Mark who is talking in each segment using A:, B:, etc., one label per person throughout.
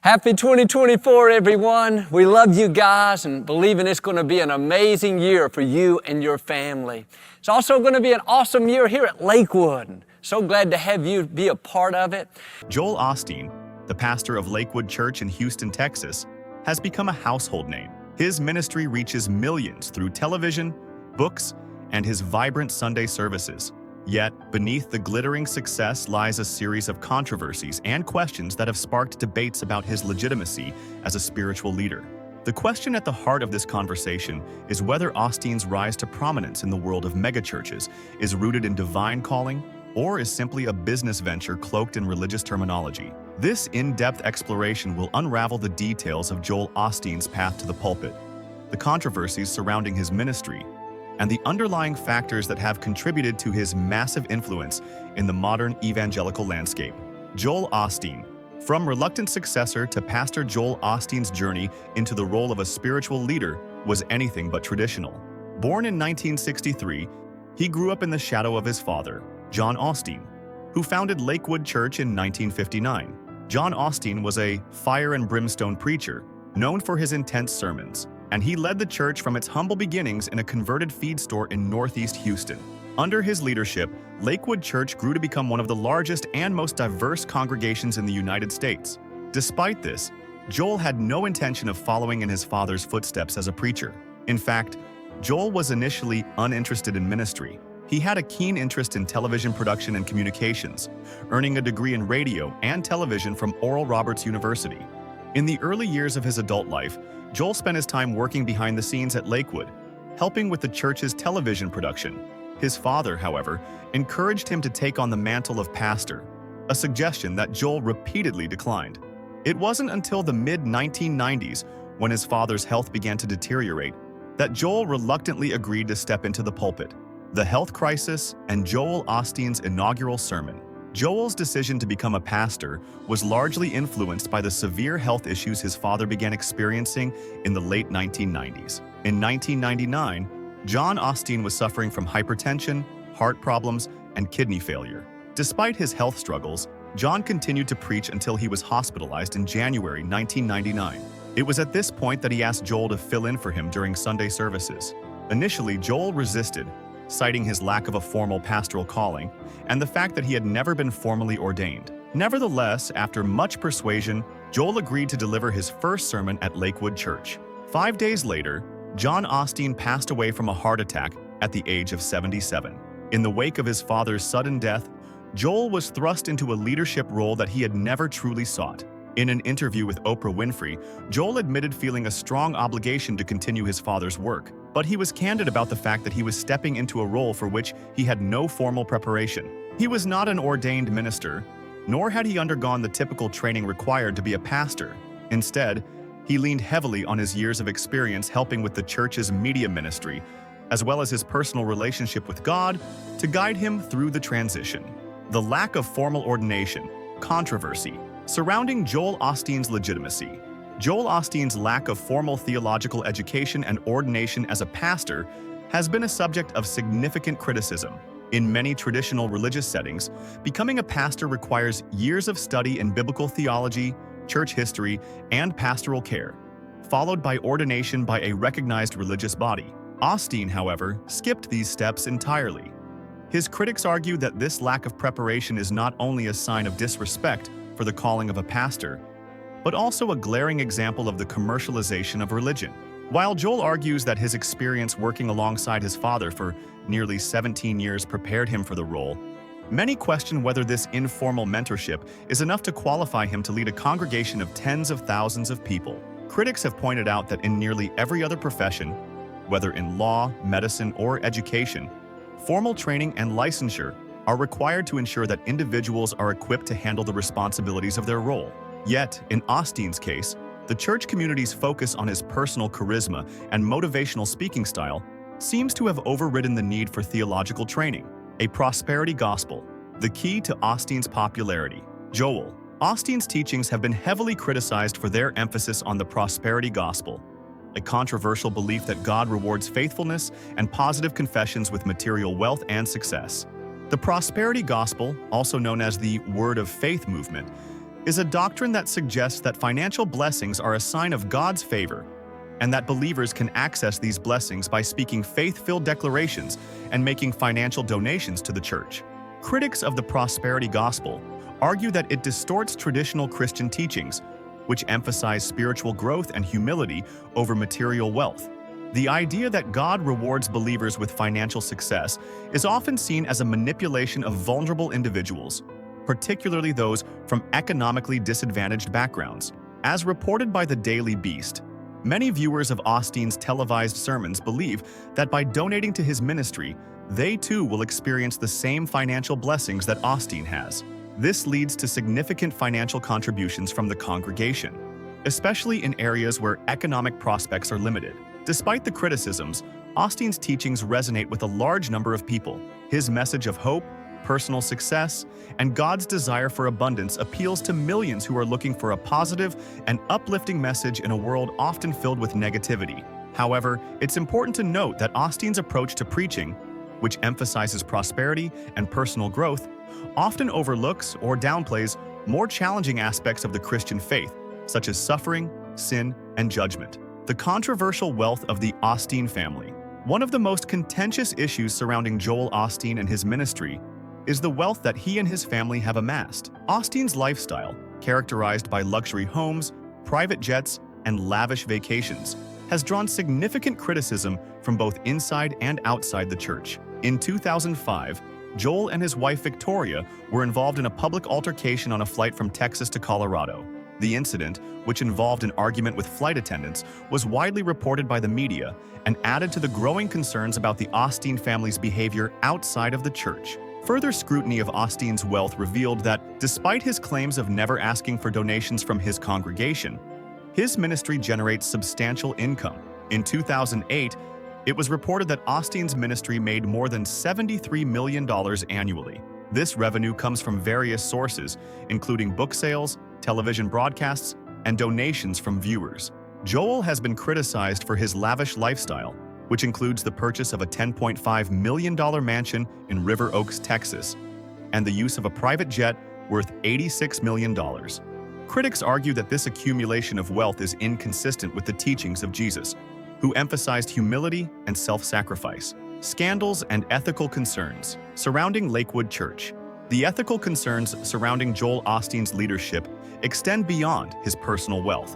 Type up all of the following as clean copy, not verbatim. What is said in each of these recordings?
A: Happy 2024, everyone. We love you guys and believing it's going to be an amazing year for you and your family. It's also going to be an awesome year here at Lakewood. So glad to have you be a part of it.
B: Joel Osteen, the pastor of Lakewood Church in Houston, Texas, has become a household name. His ministry reaches millions through television, books, and his vibrant Sunday services. Yet, beneath the glittering success lies a series of controversies and questions that have sparked debates about his legitimacy as a spiritual leader. The question at the heart of this conversation is whether Osteen's rise to prominence in the world of megachurches is rooted in divine calling or is simply a business venture cloaked in religious terminology. This in-depth exploration will unravel the details of Joel Osteen's path to the pulpit, the controversies surrounding his ministry, and the underlying factors that have contributed to his massive influence in the modern evangelical landscape. Joel Osteen. From reluctant successor to Pastor Joel Osteen's journey into the role of a spiritual leader was anything but traditional. Born in 1963, he grew up in the shadow of his father, John Osteen, who founded Lakewood Church in 1959. John Osteen was a fire and brimstone preacher, known for his intense sermons, and he led the church from its humble beginnings in a converted feed store in Northeast Houston. Under his leadership, Lakewood Church grew to become one of the largest and most diverse congregations in the United States. Despite this, Joel had no intention of following in his father's footsteps as a preacher. In fact, Joel was initially uninterested in ministry. He had a keen interest in television production and communications, earning a degree in radio and television from Oral Roberts University. In the early years of his adult life, Joel spent his time working behind the scenes at Lakewood, helping with the church's television production. His father, however, encouraged him to take on the mantle of pastor, a suggestion that Joel repeatedly declined. It wasn't until the mid-1990s, when his father's health began to deteriorate, that Joel reluctantly agreed to step into the pulpit. The health crisis and Joel Osteen's inaugural sermon. Joel's decision to become a pastor was largely influenced by the severe health issues his father began experiencing in the late 1990s. In 1999, John Osteen was suffering from hypertension, heart problems, and kidney failure. Despite his health struggles, John continued to preach until he was hospitalized in January 1999. It was at this point that he asked Joel to fill in for him during Sunday services. Initially, Joel resisted, citing his lack of a formal pastoral calling and the fact that he had never been formally ordained. Nevertheless, after much persuasion, Joel agreed to deliver his first sermon at Lakewood Church. 5 days later, John Osteen passed away from a heart attack at the age of 77. In the wake of his father's sudden death, Joel was thrust into a leadership role that he had never truly sought. In an interview with Oprah Winfrey, Joel admitted feeling a strong obligation to continue his father's work, but he was candid about the fact that he was stepping into a role for which he had no formal preparation. He was not an ordained minister, nor had he undergone the typical training required to be a pastor. Instead, he leaned heavily on his years of experience helping with the church's media ministry, as well as his personal relationship with God, to guide him through the transition. The lack of formal ordination, controversy, surrounding Joel Osteen's legitimacy. Joel Osteen's lack of formal theological education and ordination as a pastor has been a subject of significant criticism. In many traditional religious settings, becoming a pastor requires years of study in biblical theology, church history, and pastoral care, followed by ordination by a recognized religious body. Osteen, however, skipped these steps entirely. His critics argue that this lack of preparation is not only a sign of disrespect for the calling of a pastor, but also a glaring example of the commercialization of religion. While Joel argues that his experience working alongside his father for nearly 17 years prepared him for the role, many question whether this informal mentorship is enough to qualify him to lead a congregation of tens of thousands of people. Critics have pointed out that in nearly every other profession, whether in law, medicine, or education, formal training and licensure are required to ensure that individuals are equipped to handle the responsibilities of their role. Yet, in Osteen's case, the church community's focus on his personal charisma and motivational speaking style seems to have overridden the need for theological training. A prosperity gospel, the key to Osteen's popularity. Joel Osteen's teachings have been heavily criticized for their emphasis on the prosperity gospel, a controversial belief that God rewards faithfulness and positive confessions with material wealth and success. The prosperity gospel, also known as the Word of Faith movement, is a doctrine that suggests that financial blessings are a sign of God's favor and that believers can access these blessings by speaking faith-filled declarations and making financial donations to the church. Critics of the prosperity gospel argue that it distorts traditional Christian teachings, which emphasize spiritual growth and humility over material wealth. The idea that God rewards believers with financial success is often seen as a manipulation of vulnerable individuals, particularly those from economically disadvantaged backgrounds. As reported by the Daily Beast, many viewers of Osteen's televised sermons believe that by donating to his ministry, they too will experience the same financial blessings that Osteen has. This leads to significant financial contributions from the congregation, especially in areas where economic prospects are limited. Despite the criticisms, Osteen's teachings resonate with a large number of people. His message of hope, personal success, and God's desire for abundance appeals to millions who are looking for a positive and uplifting message in a world often filled with negativity. However, it's important to note that Osteen's approach to preaching, which emphasizes prosperity and personal growth, often overlooks or downplays more challenging aspects of the Christian faith, such as suffering, sin, and judgment. The controversial wealth of the Osteen family. One of the most contentious issues surrounding Joel Osteen and his ministry is the wealth that he and his family have amassed. Osteen's lifestyle, characterized by luxury homes, private jets, and lavish vacations, has drawn significant criticism from both inside and outside the church. In 2005, Joel and his wife Victoria were involved in a public altercation on a flight from Texas to Colorado. The incident, which involved an argument with flight attendants, was widely reported by the media and added to the growing concerns about the Osteen family's behavior outside of the church. Further scrutiny of Osteen's wealth revealed that, despite his claims of never asking for donations from his congregation, his ministry generates substantial income. In 2008, it was reported that Osteen's ministry made more than $73 million annually. This revenue comes from various sources, including book sales, television broadcasts, and donations from viewers. Joel has been criticized for his lavish lifestyle, which includes the purchase of a $10.5 million mansion in River Oaks, Texas, and the use of a private jet worth $86 million. Critics argue that this accumulation of wealth is inconsistent with the teachings of Jesus, who emphasized humility and self-sacrifice. Scandals and ethical concerns surrounding Lakewood Church. The ethical concerns surrounding Joel Osteen's leadership extend beyond his personal wealth.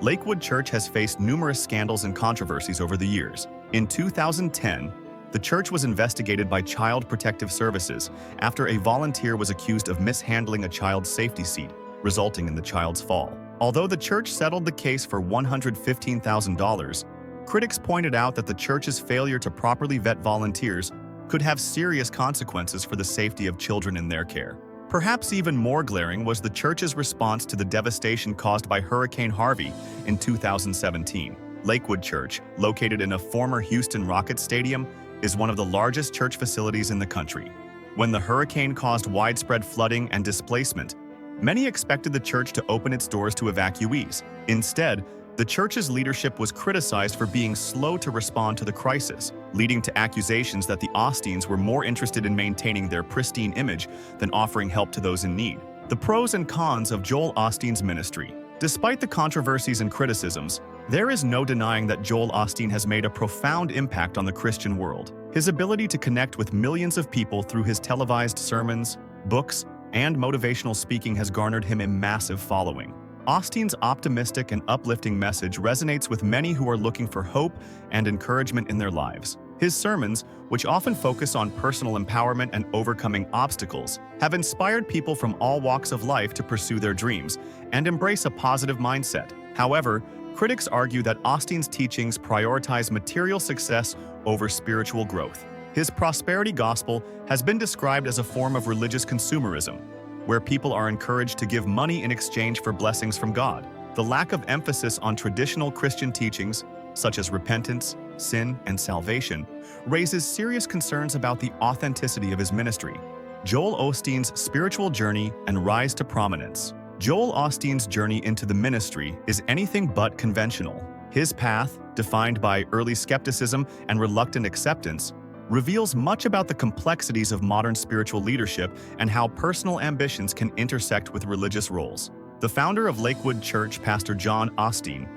B: Lakewood Church has faced numerous scandals and controversies over the years. In 2010, the church was investigated by Child Protective Services after a volunteer was accused of mishandling a child's safety seat, resulting in the child's fall. Although the church settled the case for $115,000, critics pointed out that the church's failure to properly vet volunteers could have serious consequences for the safety of children in their care. Perhaps even more glaring was the church's response to the devastation caused by Hurricane Harvey in 2017. Lakewood Church, located in a former Houston Rockets stadium, is one of the largest church facilities in the country. When the hurricane caused widespread flooding and displacement, many expected the church to open its doors to evacuees. Instead, the church's leadership was criticized for being slow to respond to the crisis, leading to accusations that the Osteens were more interested in maintaining their pristine image than offering help to those in need. The pros and cons of Joel Osteen's ministry. Despite the controversies and criticisms, there is no denying that Joel Osteen has made a profound impact on the Christian world. His ability to connect with millions of people through his televised sermons, books, and motivational speaking has garnered him a massive following. Osteen's optimistic and uplifting message resonates with many who are looking for hope and encouragement in their lives. His sermons, which often focus on personal empowerment and overcoming obstacles, have inspired people from all walks of life to pursue their dreams and embrace a positive mindset. However, critics argue that Osteen's teachings prioritize material success over spiritual growth. His prosperity gospel has been described as a form of religious consumerism, where people are encouraged to give money in exchange for blessings from God. The lack of emphasis on traditional Christian teachings, such as repentance, sin, and salvation, raises serious concerns about the authenticity of his ministry. Joel Osteen's spiritual journey and rise to prominence. Joel Osteen's journey into the ministry is anything but conventional. His path, defined by early skepticism and reluctant acceptance, reveals much about the complexities of modern spiritual leadership and how personal ambitions can intersect with religious roles. The founder of Lakewood Church, Pastor John Osteen,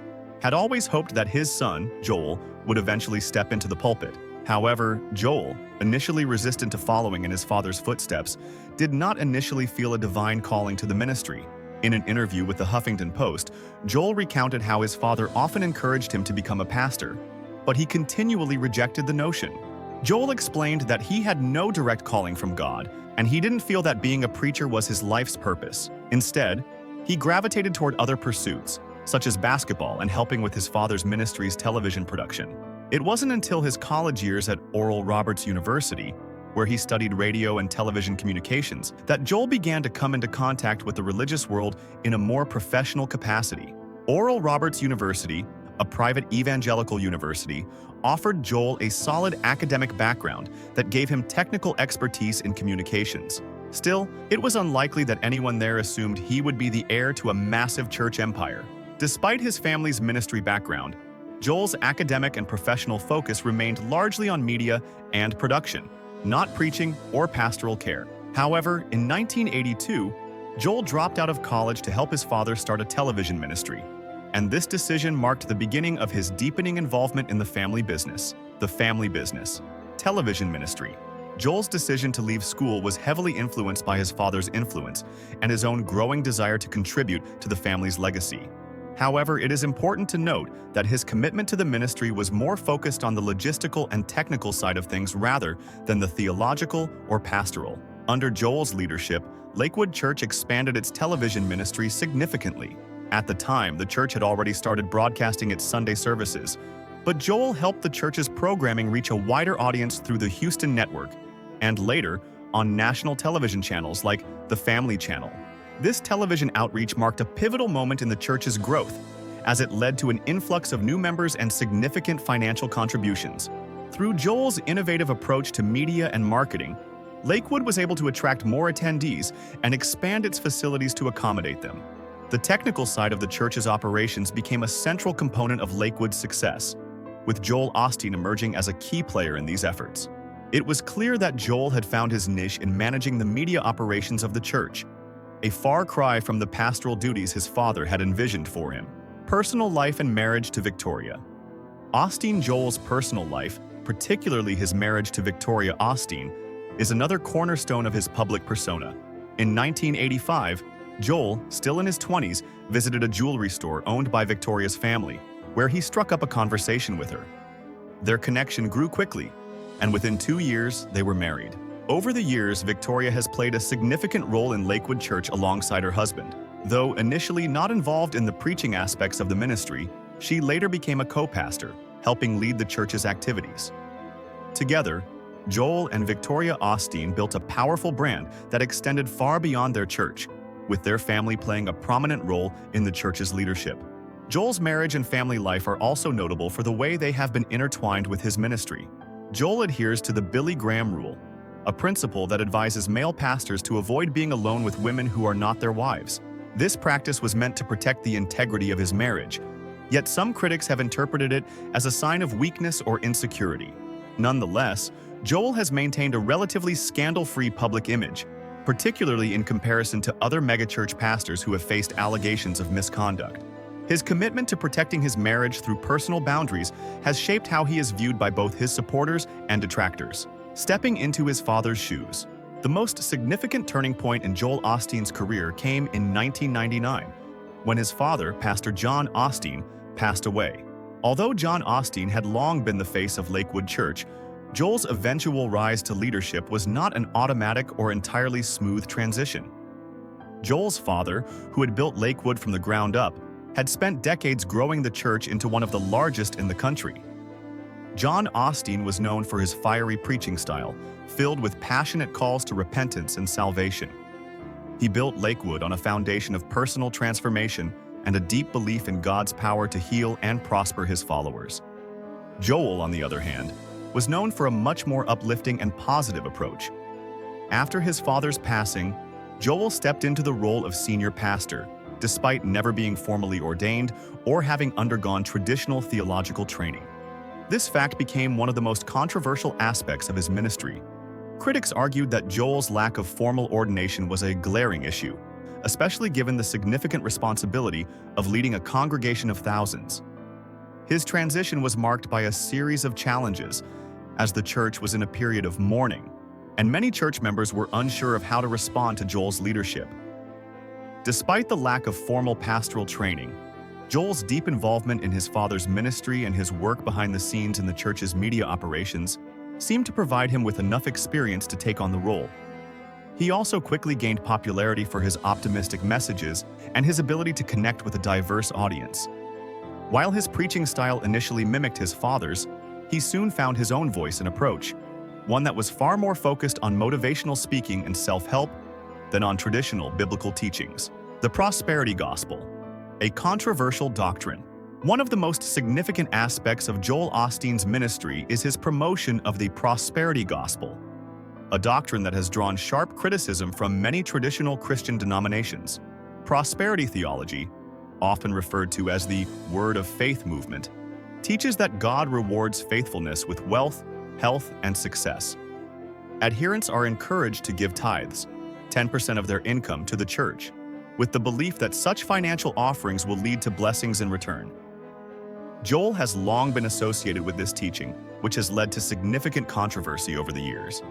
B: had always hoped that his son, Joel, would eventually step into the pulpit. However, Joel, initially resistant to following in his father's footsteps, did not initially feel a divine calling to the ministry. In an interview with the Huffington Post, Joel recounted how his father often encouraged him to become a pastor, but he continually rejected the notion. Joel explained that he had no direct calling from God, and he didn't feel that being a preacher was his life's purpose. Instead, he gravitated toward other pursuits, such as basketball and helping with his father's ministry's television production. It wasn't until his college years at Oral Roberts University, where he studied radio and television communications, that Joel began to come into contact with the religious world in a more professional capacity. Oral Roberts University, a private evangelical university, offered Joel a solid academic background that gave him technical expertise in communications. Still, it was unlikely that anyone there assumed he would be the heir to a massive church empire. Despite his family's ministry background, Joel's academic and professional focus remained largely on media and production, not preaching or pastoral care. However, in 1982, Joel dropped out of college to help his father start a television ministry, and this decision marked the beginning of his deepening involvement in the family business. Television ministry. Joel's decision to leave school was heavily influenced by his father's influence and his own growing desire to contribute to the family's legacy. However, it is important to note that his commitment to the ministry was more focused on the logistical and technical side of things rather than the theological or pastoral. Under Joel's leadership, Lakewood Church expanded its television ministry significantly. At the time, the church had already started broadcasting its Sunday services, but Joel helped the church's programming reach a wider audience through the Houston network, and later on national television channels like the Family Channel. This television outreach marked a pivotal moment in the church's growth, as it led to an influx of new members and significant financial contributions. Through Joel's innovative approach to media and marketing, Lakewood was able to attract more attendees and expand its facilities to accommodate them. The technical side of the church's operations became a central component of Lakewood's success, with Joel Osteen emerging as a key player in these efforts. It was clear that Joel had found his niche in managing the media operations of the church, a far cry from the pastoral duties his father had envisioned for him. Personal life and marriage to Victoria. Joel's personal life, particularly his marriage to Victoria Osteen, is another cornerstone of his public persona. In 1985, Joel, still in his 20s, visited a jewelry store owned by Victoria's family, where he struck up a conversation with her. Their connection grew quickly, and within 2 years, they were married. Over the years, Victoria has played a significant role in Lakewood Church alongside her husband. Though initially not involved in the preaching aspects of the ministry, she later became a co-pastor, helping lead the church's activities. Together, Joel and Victoria Osteen built a powerful brand that extended far beyond their church, with their family playing a prominent role in the church's leadership. Joel's marriage and family life are also notable for the way they have been intertwined with his ministry. Joel adheres to the Billy Graham rule, a principle that advises male pastors to avoid being alone with women who are not their wives. This practice was meant to protect the integrity of his marriage, yet some critics have interpreted it as a sign of weakness or insecurity. Nonetheless, Joel has maintained a relatively scandal-free public image, particularly in comparison to other megachurch pastors who have faced allegations of misconduct. His commitment to protecting his marriage through personal boundaries has shaped how he is viewed by both his supporters and detractors. Stepping into his father's shoes. The most significant turning point in Joel Osteen's career came in 1999, when his father, Pastor John Osteen, passed away. Although John Osteen had long been the face of Lakewood Church, Joel's eventual rise to leadership was not an automatic or entirely smooth transition. Joel's father, who had built Lakewood from the ground up, had spent decades growing the church into one of the largest in the country. John Osteen was known for his fiery preaching style, filled with passionate calls to repentance and salvation. He built Lakewood on a foundation of personal transformation and a deep belief in God's power to heal and prosper his followers. Joel, on the other hand, was known for a much more uplifting and positive approach. After his father's passing, Joel stepped into the role of senior pastor, despite never being formally ordained or having undergone traditional theological training. This fact became one of the most controversial aspects of his ministry. Critics argued that Joel's lack of formal ordination was a glaring issue, especially given the significant responsibility of leading a congregation of thousands. His transition was marked by a series of challenges, as the church was in a period of mourning, and many church members were unsure of how to respond to Joel's leadership. Despite the lack of formal pastoral training, Joel's deep involvement in his father's ministry and his work behind the scenes in the church's media operations seemed to provide him with enough experience to take on the role. He also quickly gained popularity for his optimistic messages and his ability to connect with a diverse audience. While his preaching style initially mimicked his father's, he soon found his own voice and approach, one that was far more focused on motivational speaking and self-help than on traditional biblical teachings. The prosperity gospel, a controversial doctrine. One of the most significant aspects of Joel Osteen's ministry is his promotion of the prosperity gospel, a doctrine that has drawn sharp criticism from many traditional Christian denominations. Prosperity theology, often referred to as the word of faith movement, teaches that God rewards faithfulness with wealth, health, and success. Adherents are encouraged to give tithes, 10% of their income, to the church, with the belief that such financial offerings will lead to blessings in return. Joel has long been associated with this teaching, which has led to significant controversy over the years.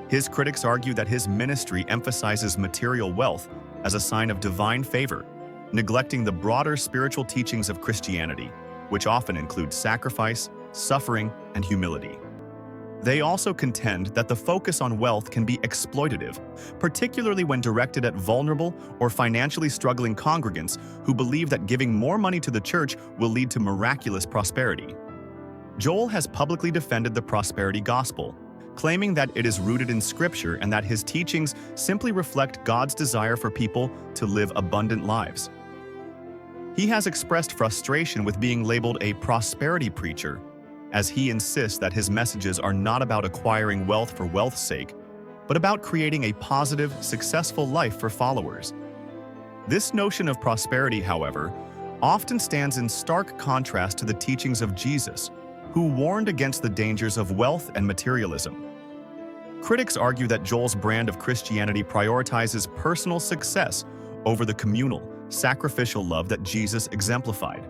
B: His critics argue that his ministry emphasizes material wealth as a sign of divine favor, neglecting the broader spiritual teachings of Christianity, which often include sacrifice, suffering, and humility. They also contend that the focus on wealth can be exploitative, particularly when directed at vulnerable or financially struggling congregants who believe that giving more money to the church will lead to miraculous prosperity. Joel has publicly defended the prosperity gospel, claiming that it is rooted in Scripture and that his teachings simply reflect God's desire for people to live abundant lives. He has expressed frustration with being labeled a prosperity preacher, as he insists that his messages are not about acquiring wealth for wealth's sake, but about creating a positive, successful life for followers. This notion of prosperity, however, often stands in stark contrast to the teachings of Jesus, who warned against the dangers of wealth and materialism. Critics argue that Joel's brand of Christianity prioritizes personal success over the communal, sacrificial love that Jesus exemplified.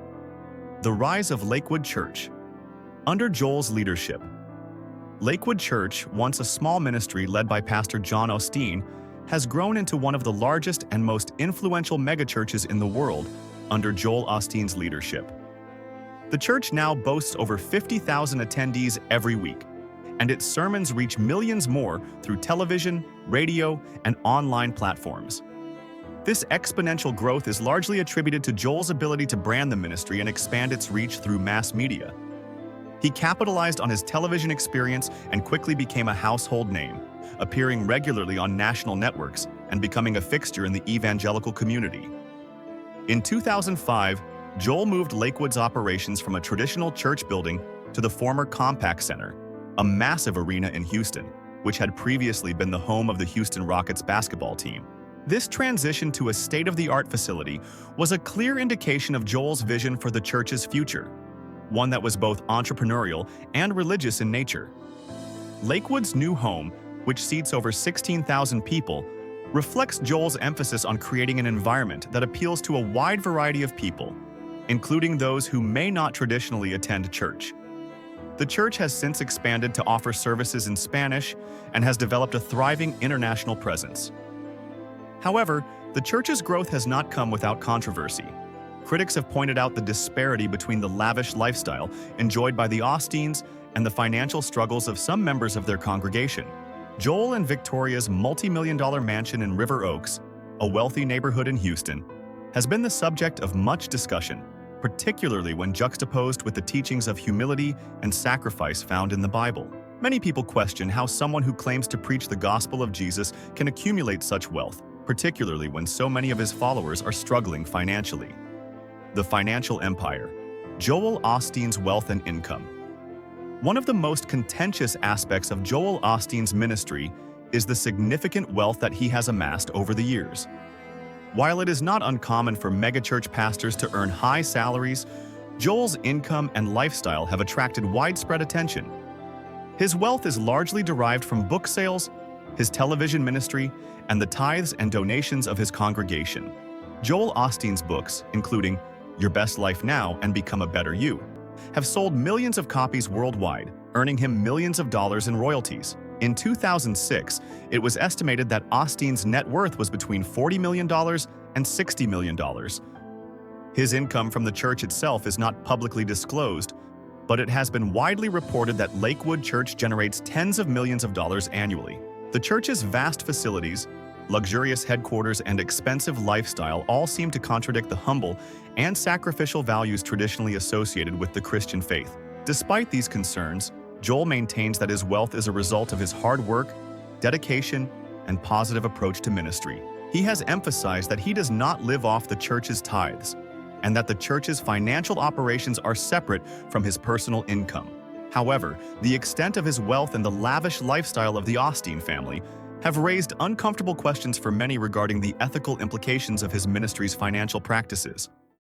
B: The rise of Lakewood Church. Under Joel's leadership, Lakewood Church, once a small ministry led by Pastor John Osteen, has grown into one of the largest and most influential megachurches in the world under Joel Osteen's leadership. The church now boasts over 50,000 attendees every week, and its sermons reach millions more through television, radio, and online platforms. This exponential growth is largely attributed to Joel's ability to brand the ministry and expand its reach through mass media. He capitalized on his television experience and quickly became a household name, appearing regularly on national networks and becoming a fixture in the evangelical community. In 2005, Joel moved Lakewood's operations from a traditional church building to the former Compaq Center, a massive arena in Houston, which had previously been the home of the Houston Rockets basketball team. This transition to a state-of-the-art facility was a clear indication of Joel's vision for the church's future, one that was both entrepreneurial and religious in nature. Lakewood's new home, which seats over 16,000 people, reflects Joel's emphasis on creating an environment that appeals to a wide variety of people, including those who may not traditionally attend church. The church has since expanded to offer services in Spanish and has developed a thriving international presence. However, the church's growth has not come without controversy. Critics have pointed out the disparity between the lavish lifestyle enjoyed by the Osteens and the financial struggles of some members of their congregation. Joel and Victoria's multi-million-dollar mansion in River Oaks, a wealthy neighborhood in Houston, has been the subject of much discussion, particularly when juxtaposed with the teachings of humility and sacrifice found in the Bible. Many people question how someone who claims to preach the gospel of Jesus can accumulate such wealth, particularly when so many of his followers are struggling financially. The financial empire. Joel Osteen's wealth and income. One of the most contentious aspects of Joel Osteen's ministry is the significant wealth that he has amassed over the years. While it is not uncommon for megachurch pastors to earn high salaries, Joel's income and lifestyle have attracted widespread attention. His wealth is largely derived from book sales, his television ministry, and the tithes and donations of his congregation. Joel Osteen's books, including Your Best Life Now and Become a Better You, have sold millions of copies worldwide, earning him millions of dollars in royalties. In 2006, it was estimated that Osteen's net worth was between $40 million and $60 million. His income from the church itself is not publicly disclosed, but it has been widely reported that Lakewood Church generates tens of millions of dollars annually. The church's vast facilities, luxurious headquarters, and expensive lifestyle all seem to contradict the humble and sacrificial values traditionally associated with the Christian faith. Despite these concerns, Joel maintains that his wealth is a result of his hard work, dedication, and positive approach to ministry. He has emphasized that he does not live off the church's tithes, and that the church's financial operations are separate from his personal income. However, the extent of his wealth and the lavish lifestyle of the Osteen family have raised uncomfortable questions for many regarding the ethical implications of his ministry's financial practices.